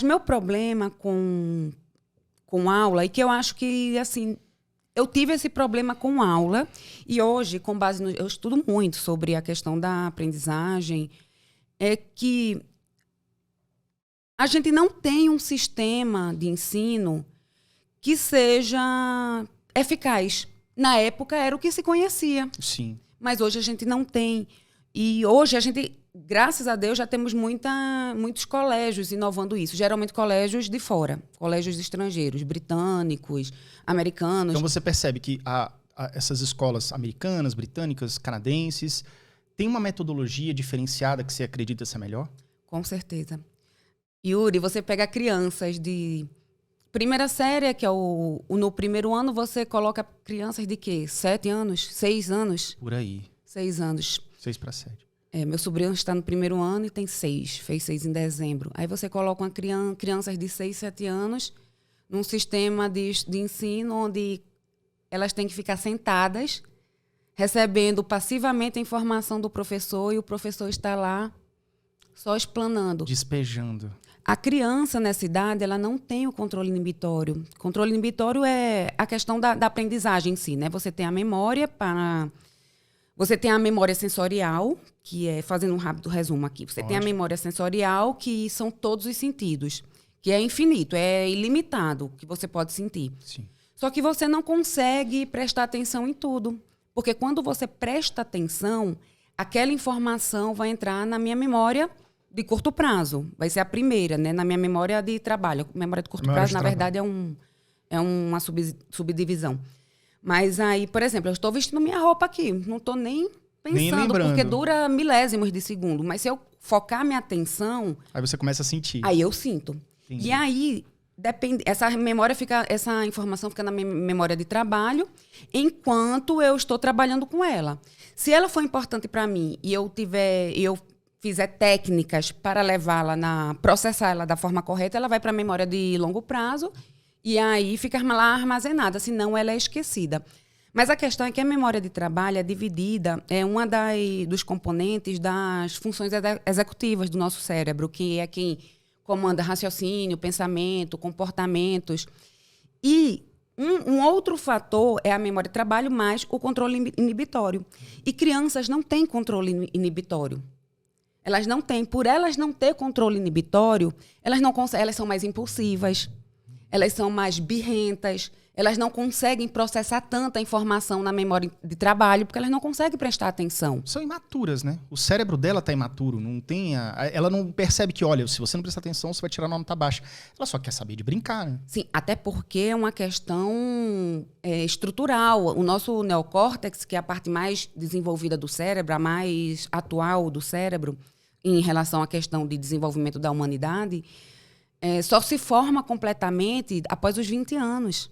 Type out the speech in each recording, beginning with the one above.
O meu problema com aula, e que eu acho que, assim, eu tive esse problema com aula, e hoje, com base no... Eu estudo muito sobre a questão da aprendizagem, é que a gente não tem um sistema de ensino que seja eficaz. Na época era o que se conhecia. Sim. Mas hoje a gente não tem. E hoje a gente, graças a Deus, já temos muitos colégios inovando isso. Geralmente colégios de fora, colégios estrangeiros, britânicos, americanos. Então você percebe que essas escolas americanas, britânicas, canadenses, têm uma metodologia diferenciada que você acredita ser melhor? Com certeza. Yuri, você pega crianças de primeira série, que é no primeiro ano, você coloca crianças de quê? 7 anos? 6 anos? Por aí. 6 anos. 6 para 7. Meu sobrinho está no primeiro ano e tem 6. Fez 6 em dezembro. Aí você coloca crianças de 6, 7 anos num sistema de ensino onde elas têm que ficar sentadas, recebendo passivamente a informação do professor, e o professor está lá só explanando. Despejando. A criança, nessa idade, ela não tem o controle inibitório. O controle inibitório é a questão da aprendizagem em si, né? Você tem a memória Você tem a memória sensorial, que é, fazendo um rápido resumo aqui, você tem a memória sensorial, que são todos os sentidos, que é infinito, é ilimitado, que você pode sentir. Sim. Só que você não consegue prestar atenção em tudo. Porque quando você presta atenção, aquela informação vai entrar na minha memória de curto prazo. Vai ser a primeira, né? Na minha memória de trabalho. Memória de curto prazo, na verdade, é uma subdivisão. Mas aí, por exemplo, eu estou vestindo minha roupa aqui. Não estou nem pensando, porque dura milésimos de segundo. Mas se eu focar minha atenção... Aí você começa a sentir. Aí eu sinto. Entendi. E aí, essa informação fica na minha memória de trabalho, enquanto eu estou trabalhando com ela. Se ela for importante para mim e eu fizer técnicas para processar ela da forma correta, ela vai para a memória de longo prazo e aí fica lá armazenada, senão ela é esquecida. Mas a questão é que a memória de trabalho é dividida, é uma dos componentes das funções executivas do nosso cérebro, que é quem comanda raciocínio, pensamento, comportamentos. E um outro fator é a memória de trabalho mais o controle inibitório. E crianças não têm controle inibitório. Elas não têm. Por elas não ter controle inibitório, elas são mais impulsivas, elas são mais birrentas, elas não conseguem processar tanta informação na memória de trabalho, porque elas não conseguem prestar atenção. São imaturas, né? O cérebro dela está imaturo. Ela não percebe que, olha, se você não prestar atenção, você vai tirar nota baixa. Ela só quer saber de brincar, né? Sim, até porque é uma questão estrutural. O nosso neocórtex, que é a parte mais desenvolvida do cérebro, a mais atual do cérebro, em relação à questão de desenvolvimento da humanidade, só se forma completamente após os 20 anos.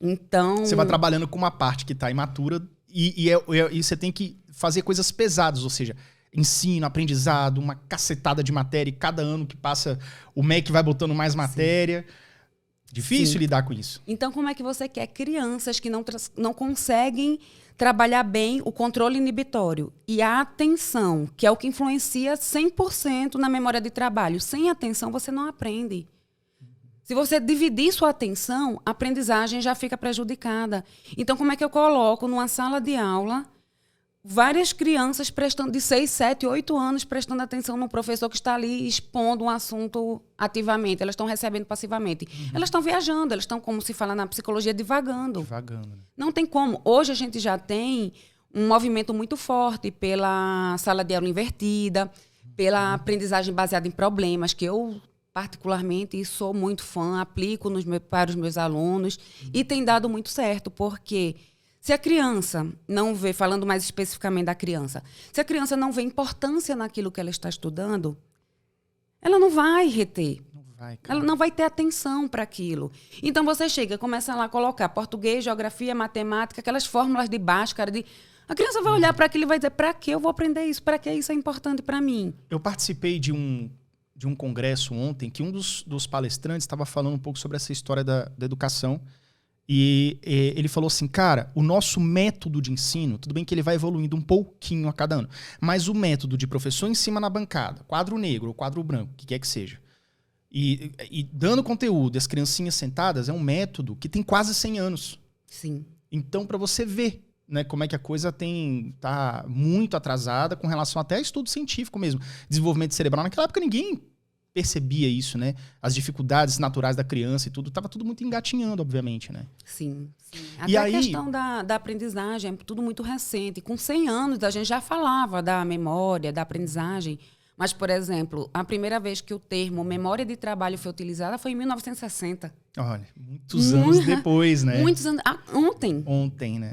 Então... Você vai trabalhando com uma parte que está imatura e você tem que fazer coisas pesadas, ou seja, ensino, aprendizado, uma cacetada de matéria, e cada ano que passa o MEC vai botando mais matéria. Sim. Difícil Sim. lidar com isso. Então, como é que você quer crianças que não conseguem trabalhar bem o controle inibitório e a atenção, que é o que influencia 100% na memória de trabalho? Sem atenção, você não aprende. Se você dividir sua atenção, a aprendizagem já fica prejudicada. Então, como é que eu coloco numa sala de aula várias crianças de 6, 7, 8 anos prestando atenção no professor que está ali expondo um assunto ativamente? Elas estão recebendo passivamente. Uhum. Elas estão viajando, elas estão, como se fala na psicologia, divagando. Divagando. Não tem como. Hoje a gente já tem um movimento muito forte pela sala de aula invertida, pela aprendizagem baseada em problemas, que eu... particularmente, e sou muito fã, aplico para os meus alunos e tem dado muito certo, porque se a criança não vê, falando mais especificamente da criança, se a criança não vê importância naquilo que ela está estudando, ela não vai reter. Ela não vai ter atenção para aquilo. Então você chega, começa lá a colocar português, geografia, matemática, aquelas fórmulas de Bhaskara, a criança vai olhar para aquilo e vai dizer, para que eu vou aprender isso? Para que isso é importante para mim? Eu participei de um congresso ontem, que um dos palestrantes estava falando um pouco sobre essa história da educação. E ele falou assim, cara, o nosso método de ensino, tudo bem que ele vai evoluindo um pouquinho a cada ano, mas o método de professor em cima na bancada, quadro negro ou quadro branco, o que quer que seja, E dando conteúdo, as criancinhas sentadas, é um método que tem quase 100 anos. Sim. Então, para você ver, né, como é que a coisa tá muito atrasada com relação até a estudo científico mesmo. Desenvolvimento cerebral. Naquela época ninguém percebia isso, né? As dificuldades naturais da criança e tudo. Tava tudo muito engatinhando, obviamente, né? Sim. E Até aí, a questão da aprendizagem, é tudo muito recente. Com 100 anos, a gente já falava da memória, da aprendizagem. Mas, por exemplo, a primeira vez que o termo memória de trabalho foi utilizado foi em 1960. olha, muitos anos depois, né? Muitos anos. Ontem. Ontem, né?